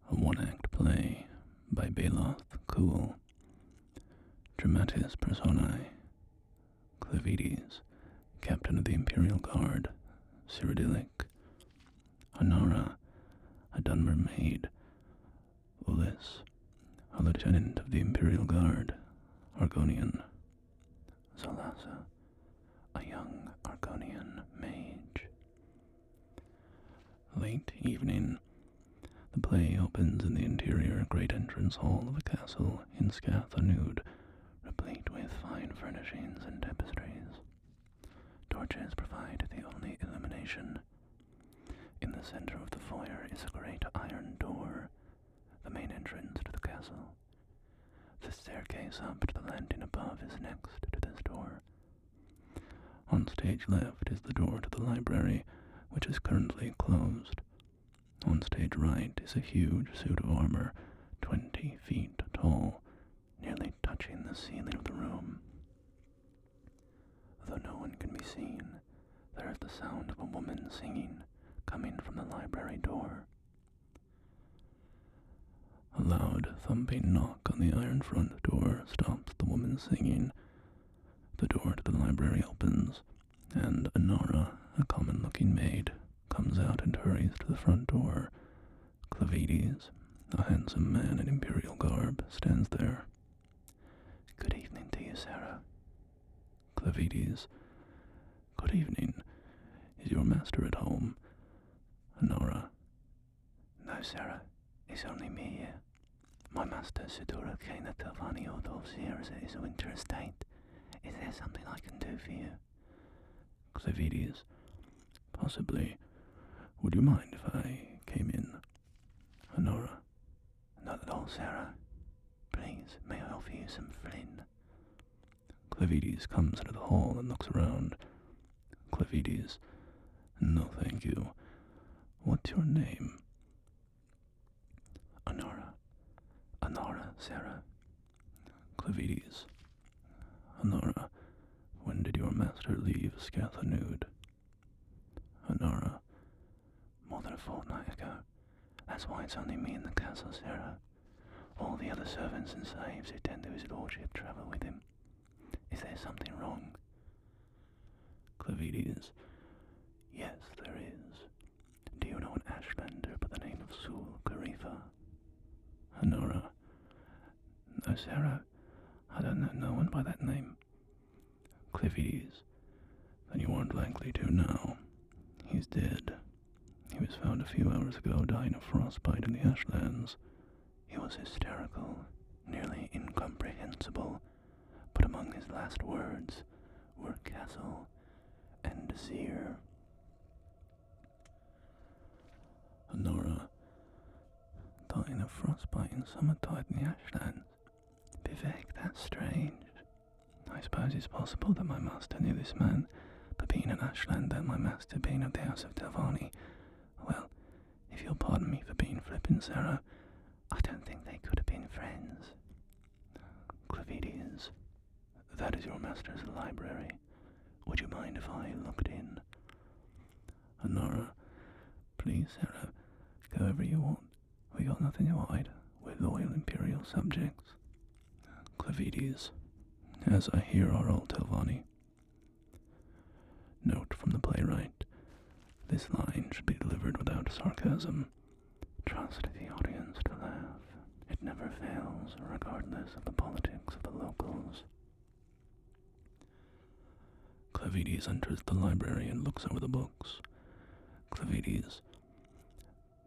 a 1-act play by Bailoth Cool. Dramatis Personae: Clavides, Captain of the Imperial Guard, Cyrodiilic; Anara, a Dunmer maid; Ulis, a lieutenant of the Imperial Guard, Argonian; Zalasa, a young Argonian mage. Late evening. The play opens in the interior great entrance hall of a castle in Skathanud, replete with fine furnishings and tapestries. Torches provide the only illumination. In the center of the foyer is a great iron door, the main entrance to the castle. The staircase up to the landing above is next to this door. On stage left is the door to the library, which is currently closed. On stage right is a huge suit of armor, 20 feet tall, nearly touching the ceiling of the room. Though no one can be seen, there is the sound of a woman singing, coming from the library door. A loud, thumping knock on the iron front door stops the woman singing. The door to the library opens, and Anara, a common-looking maid, comes out and hurries to the front door. Clavides, a handsome man in imperial garb, stands there. Good evening to you, Sarah. Clavides, good evening. Is your master at home? Anara, no, Sarah, it's only me here. My master, Sidura Kena Telvani Odolzir, is a winter estate. Is there something I can do for you? Clavides, possibly. Would you mind if I came in? Anora, not at all, Sarah. Please, may I offer you some flin? Clavides comes into the hall and looks around. Clavides, no thank you. What's your name? Anara, Sarah. Clavides, Anara, when did your master leave Skathanud? Anara, more than a fortnight ago. That's why it's only me in the castle, Sarah. All the other servants and slaves who tend to his lordship travel with him. Is there something wrong? Clavides, yes, there is. Do you know an Ashlander by the name of Sul Karifa? Anora, no, Sarah. I don't know no one by that name. Clavides, then you aren't likely to now. He's dead. He was found a few hours ago dying of frostbite in the Ashlands. He was hysterical, nearly incomprehensible, but among his last words were Castle and Xyr. Anora, dying of frostbite and some had died in the ashlands. Vivek, that's strange. I suppose it's possible that my master knew this man, but being an ashland and my master being of the house of Delvani, well, if you'll pardon me for being flippant, Sarah, I don't think they could have been friends. Clavidius, that is your master's library. Would you mind if I looked in? Anara, please, Sarah, go wherever you want. We got nothing to hide. We're loyal imperial subjects. Clavidius, as I hear our old Telvanni. Note from the playwright. This line should be delivered without sarcasm. Trust the audience to laugh. It never fails, regardless of the politics of the locals. Clavidius enters the library and looks over the books. Clavidius,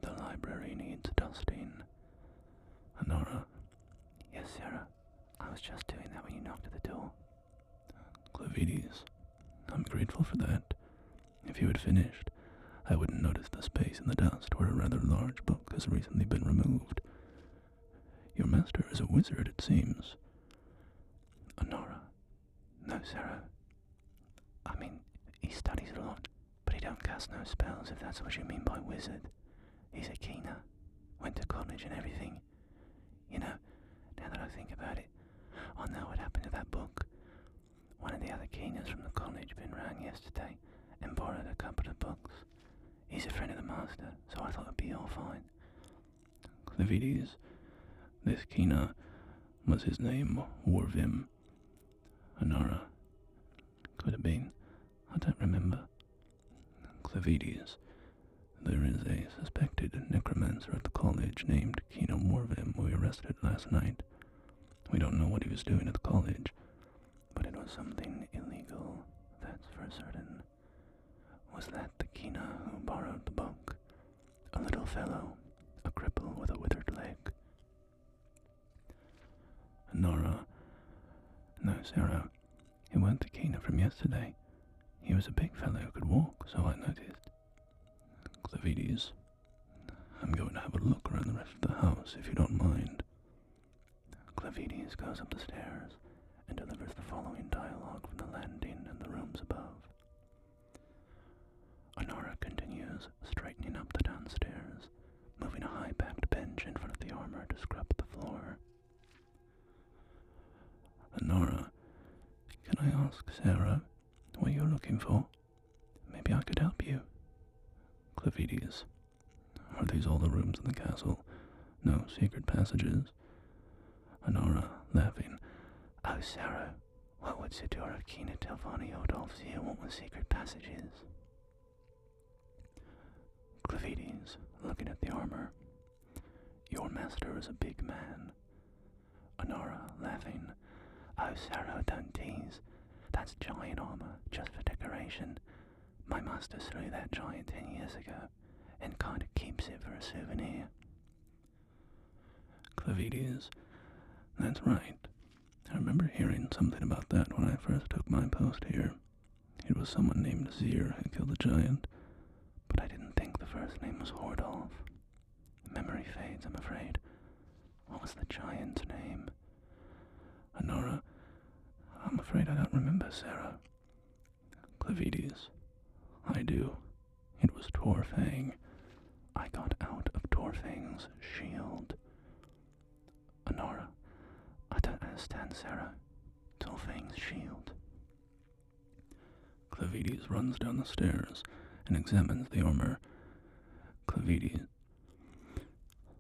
the library needs dusting. Anara, yes, Sarah. I was just doing that when you knocked at the door. Clavidius, I'm grateful for that. If you had finished, I wouldn't notice the space in the dust where a rather large book has recently been removed. Your master is a wizard, it seems. Anara, no, Sarah. I mean, he studies a lot, but he don't cast no spells, if that's what you mean by wizard. He's a keener. Went to college and everything. You know, now that I think about it, I know what happened to that book. One of the other keeners from the college been round yesterday and borrowed a couple of books. He's a friend of the master, so I thought it'd be all fine. Clavidius, this keener, was his name Warvim? Anara, could have been. I don't remember. Clavidius, there is a suspected necromancer at the college named Kina Warvim we arrested last night. We don't know what he was doing at the college, but it was something illegal, that's for certain. Was that the Kina who borrowed the book? A little fellow, a cripple with a withered leg. Nora, no, Sarah, it weren't the Kina from yesterday. He was a big fellow who could walk, so I noticed. Clavidius, I'm going to have a look around the rest of the house, if you don't mind. Clavidius goes up the stairs and delivers the following dialogue from the landing and the rooms above. Anara continues, straightening up the downstairs, moving a high-backed bench in front of the armor to scrub the floor. Anara, can I ask Sarah what you're looking for? Maybe I could help you. Clavidius, are these all the rooms in the castle? No secret passages? Anara, laughing, oh, Sarah, what would Sidora Kina Telvani Odolph's here want with secret passages? Clavidius, looking at the armor, your master is a big man. Anara, laughing, oh, Sarah, don't tease. That's giant armor, just for decoration. My master slew that giant 10 years ago, and kind of keeps it for a souvenir. Clavidius, that's right. I remember hearing something about that when I first took my post here. It was someone named Xyr who killed the giant, but I didn't think the first name was Hordolf. Memory fades, I'm afraid. What was the giant's name? Anara, I'm afraid I don't remember, Sarah. Clavidius, I do. It was Torfang. I got out of Torfang's shield. Anara, I don't understand, Sarah. Torfang's shield. Clavidius runs down the stairs and examines the armor. Clavidius,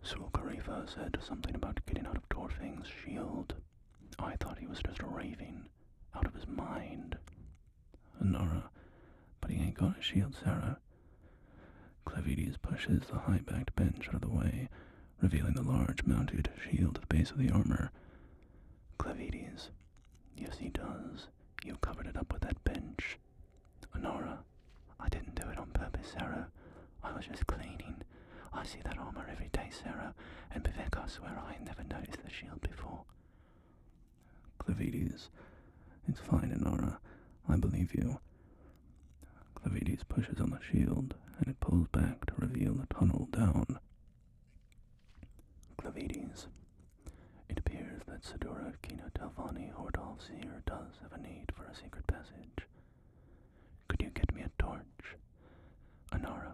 Sulkarifa said something about getting out of Torfang's shield. I thought he was just raving, out of his mind. Anara, but he ain't got a shield, Sarah. Clavidius pushes the high-backed bench out of the way, revealing the large mounted shield at the base of the armor. Clavidius, yes he does. You covered it up with that bench. Anara, I didn't do it on purpose, Sarah. I was just cleaning. I see that armor every day, Sarah, and Vivek, I swear I ain't never noticed the shield before. Clavidius, it's fine, Anara. I believe you. Clavidius pushes on the shield, and it pulls back to reveal a tunnel down. Clavides. It appears that Sidura Kina Telvani Horror of Xyr does have a need for a secret passage. Could you get me a torch? Anara.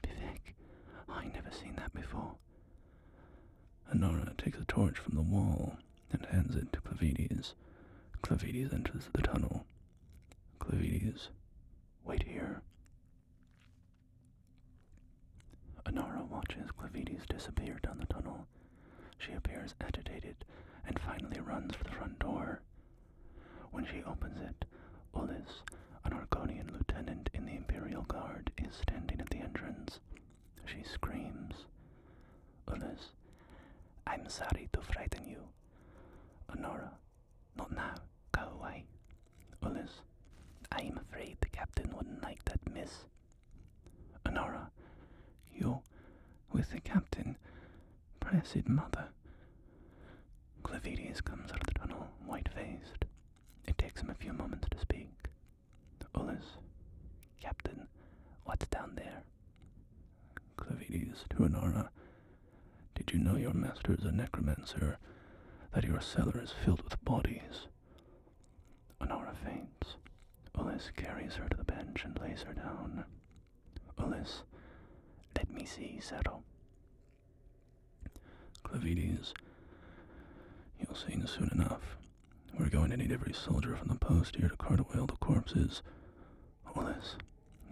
Bivek, I never seen that before. Anara takes a torch from the wall and hands it to Clavides. Clavides enters the tunnel. Clavides, wait here. Anara watches Clavides disappear down the tunnel. She appears agitated and finally runs for the front door. When she opens it, Ulis, an Argonian lieutenant in the Imperial Guard, is standing at the entrance. She screams. Ulis, I'm sorry to frighten you. Anara, not now, go away. Ulis, I'm afraid the captain wouldn't like that, miss. Anara, you, with the captain? Blessed mother. Clavides comes out of the tunnel, white-faced. It takes him a few moments to speak. Ulis, Captain, what's down there? Clavides to Anara, did you know your master is a necromancer, that your cellar is filled with bodies? Anara faints. Ulis carries her to the bench and lays her down. Ulis, let me see, Zero. Clavides, you'll see soon enough. We're going to need every soldier from the post here to cart away all the corpses. Ulis,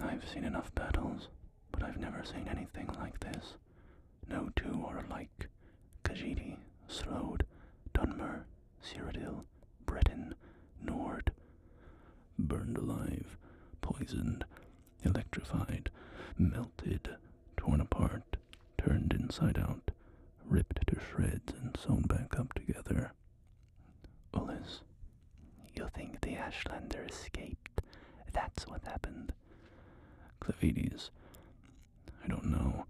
I've seen enough battles, but I've never seen anything like this. No two are alike. Khajiit, Slode, Dunmer, Cyrodiil, Breton, Nord. Burned alive, poisoned, electrified, melted, torn apart, turned inside out, ripped to shreds and sewn back up together. Ulis, you think the Ashlander escaped? That's what happened. Clavides, I don't know.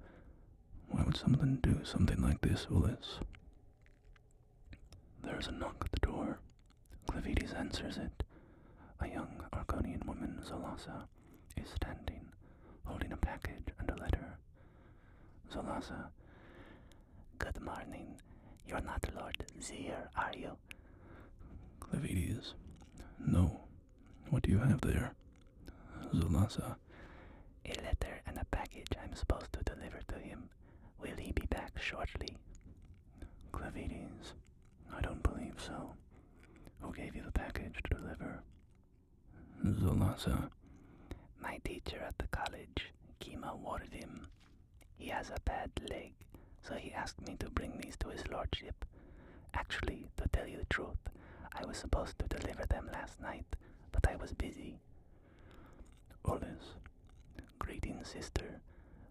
Why would someone do something like this, Ulis? There's a knock at the door. Clavides answers it. A young Argonian woman, Zolasa, is standing, holding a package and a letter. Zolasa, good morning. You're not Lord Xyr, are you? Clavides, no. What do you have there? Zolasa, a letter and a package I'm supposed to deliver to him. Will he be back shortly? Clavides, I don't believe so. Who gave you the package to deliver? Zolasa, my teacher at the college, Kima, warned him. He has a bad leg, so he asked me to bring these to his lordship. Actually, to tell you the truth, I was supposed to deliver them last night, but I was busy. Ulis, greetings, sister.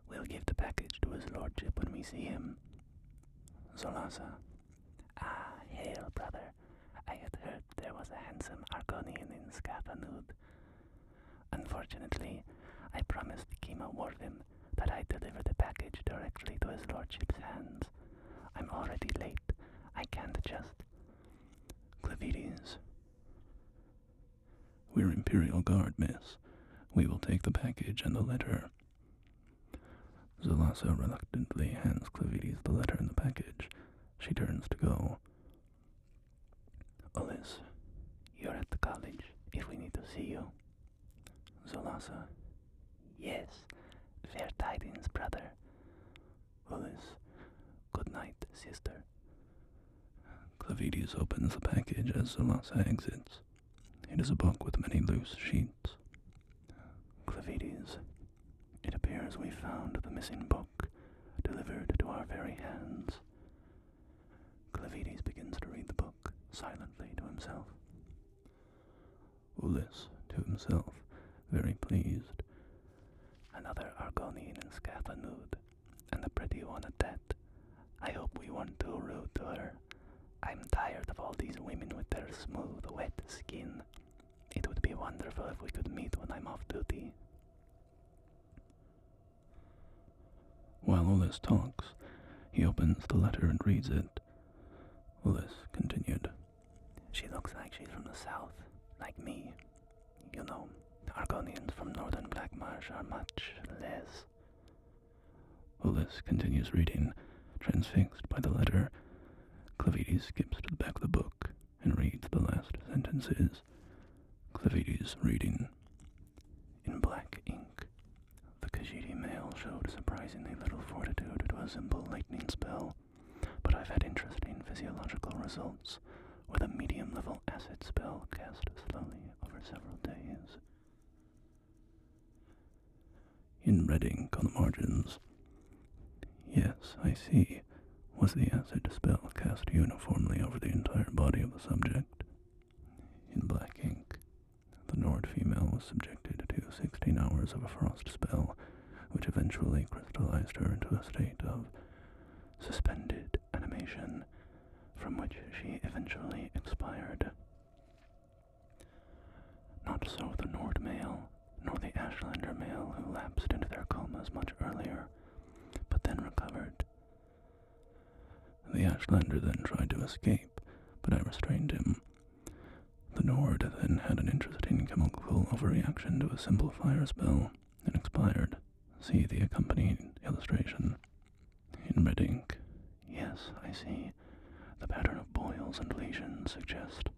We'll give the package to his lordship when we see him. Zolasa, ah, hail, brother. I had heard there was a handsome Argonian in Scafanud. Unfortunately, I promised Kima Warden that I'd deliver the package directly to his lordship's hands. I'm already late. I can't just... Clavides, we're Imperial Guard, miss. We will take the package and the letter. Zolasa reluctantly hands Clavides the letter and the package. She turns to go. Ulis, you're at the college, if we need to see you. Zolasa, yes, fair tidings, brother. Ulis, good night, sister. Clavides opens the package as Zolasa exits. It is a book with many loose sheets. Clavides, it appears we found the missing book, delivered to our very hands. Clavides begins to read the book, silently to himself. Ulis, to himself, very pleased. Another Argonian in Scafanud, and a pretty one at that. I hope we weren't too rude to her. I'm tired of all these women with their smooth, wet skin. It would be wonderful if we could meet when I'm off duty. While Ulis talks, he opens the letter and reads it. Ulis continued. She looks like she's from the south, like me. You know, Argonians from northern Black Marsh are much less. Ulis continues reading. Transfixed by the letter, Clavides skips to the back of the book and reads the last sentences. Clavides reading. In black ink, the Khajiit mail showed surprisingly little fortitude to a simple lightning spell, but I've had interesting physiological results with a medium-level acid spell cast slowly over several days. In red ink on the margins. Yes, I see, was the acid spell cast uniformly over the entire body of the subject. In black ink, the Nord female was subjected to 16 hours of a frost spell, which eventually crystallized her into a state of suspended animation, from which she eventually expired. Not so the Nord male, nor the Ashlander male who lapsed into their comas much earlier, but then recovered. The Ashlander then tried to escape, but I restrained him. The Nord then had an interesting chemical overreaction to a simple fire spell, and expired. See the accompanying illustration. In red ink. Yes, I see. The pattern of boils and lesions suggest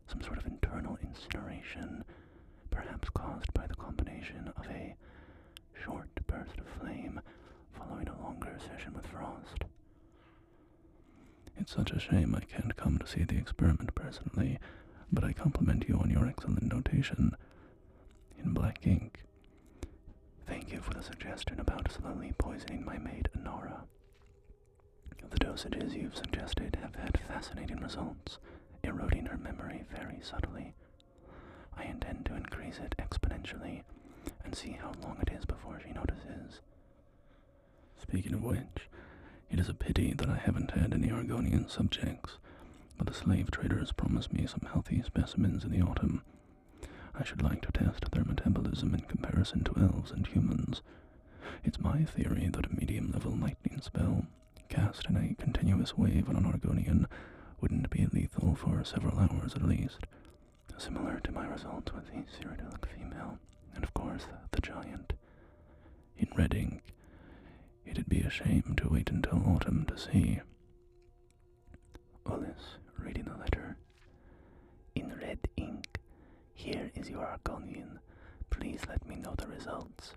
some sort of internal incineration, perhaps caused by the combination of a short burst of flame following a longer session with frost. It's such a shame I can't come to see the experiment personally, but I compliment you on your excellent notation. In black ink. Thank you for the suggestion about slowly poisoning my maid Anara. The dosages you've suggested have had fascinating results, eroding her memory very subtly. I intend to increase it exponentially and see how long it is before she notices. Speaking of which, it is a pity that I haven't had any Argonian subjects, but the slave traders promised me some healthy specimens in the autumn. I should like to test their metabolism in comparison to elves and humans. It's my theory that a medium-level lightning spell, cast in a continuous wave on an Argonian, wouldn't be lethal for several hours at least, similar to my results with the Cyrodiilic female, and of course the giant. In red ink, it'd be a shame to wait until autumn to see. Ulis, reading the letter. In red ink, here is your Argonian. Please let me know the results.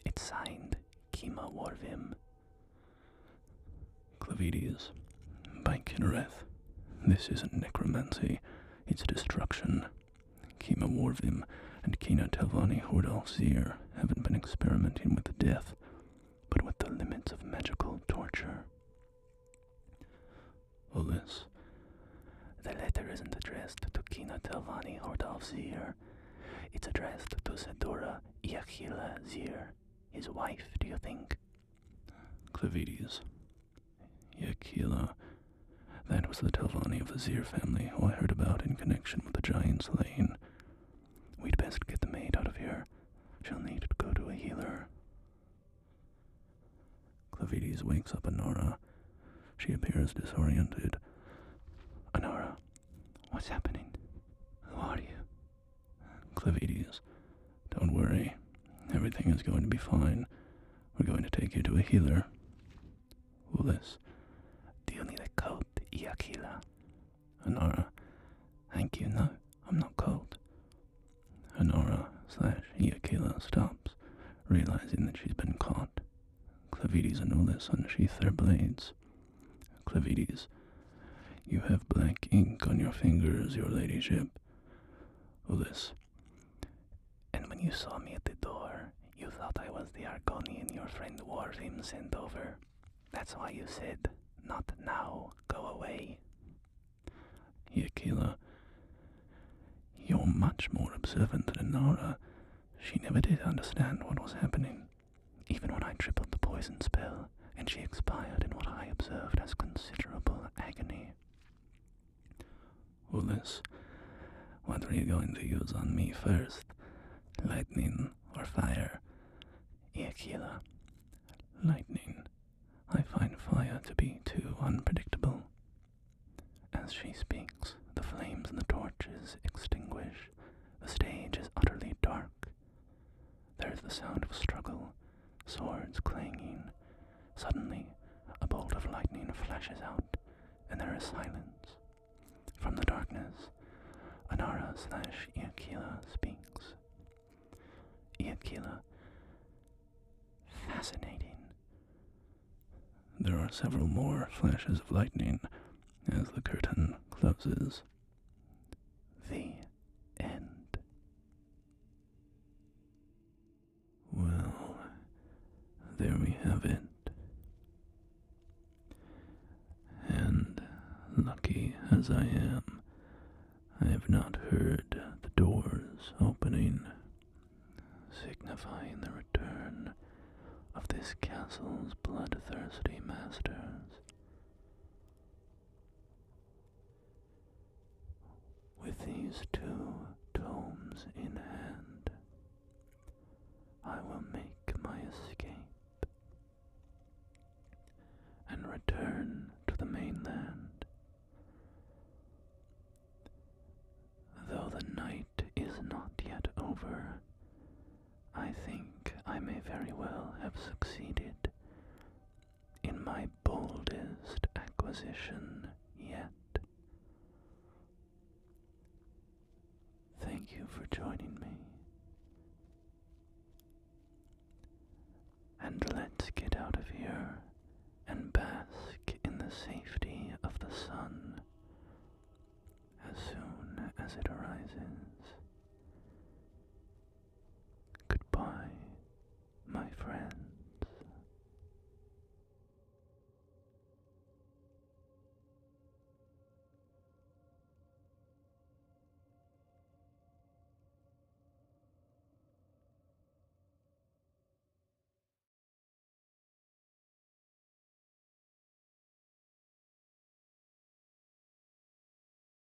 It's signed, Kima Warvim. Clavides, by Kinnereth. This isn't necromancy, it's destruction. Kima Warvim and Kina Telvani Horror of Xyr haven't been experimenting with death, but with the limits of magical torture. Ulis. The letter isn't addressed to Kina Telvani Horror of Xyr. It's addressed to Sedora Iachila Xyr, his wife, do you think? Clavides. Iachila. That was the Telvani of the Xyr family who I heard about in connection with the giant slaying. We'd best get the maid out of here. She'll need to go to a healer. Clavides wakes up Anara. She appears disoriented. Anara, what's happening? Who are you? Clavides, don't worry. Everything is going to be fine. We're going to take you to a healer. Ulis, do you need a coat, Iachila? Anara, thank you, no, I'm not cold. Anara/Iachila stops, realizing that she's been caught. Clavides and Ulis unsheath their blades. Clavides, you have black ink on your fingers, your ladyship. Ulis, and when you saw me at the door, you thought I was the Argonian your friend Warvim sent over. That's why you said, not now, go away. Iachila, you're much more observant than Anara. She never did understand what was happening, even when I tripled the poison spell, and she expired in what I observed as considerable agony. Ulis, what are you going to use on me first? Lightning or fire? Iachila, lightning. I find fire to be too unpredictable. As she speaks, the flames in the torches extinguish. The stage is utterly dark. There is the sound of struggle, swords clanging. Suddenly, a bolt Iakila speaks. Iakila. Fascinating. There are several more flashes of lightning as the curtain closes. The end. Well, there we have it. And, lucky as I am, I have not heard the doors opening, signifying the return of this castle's bloodthirsty masters. With these 2 tomes in hand, I will make my escape and return to the mainland. Though the night is not yet over, I think I may very well have succeeded in my boldest acquisition yet. Thank you for joining me.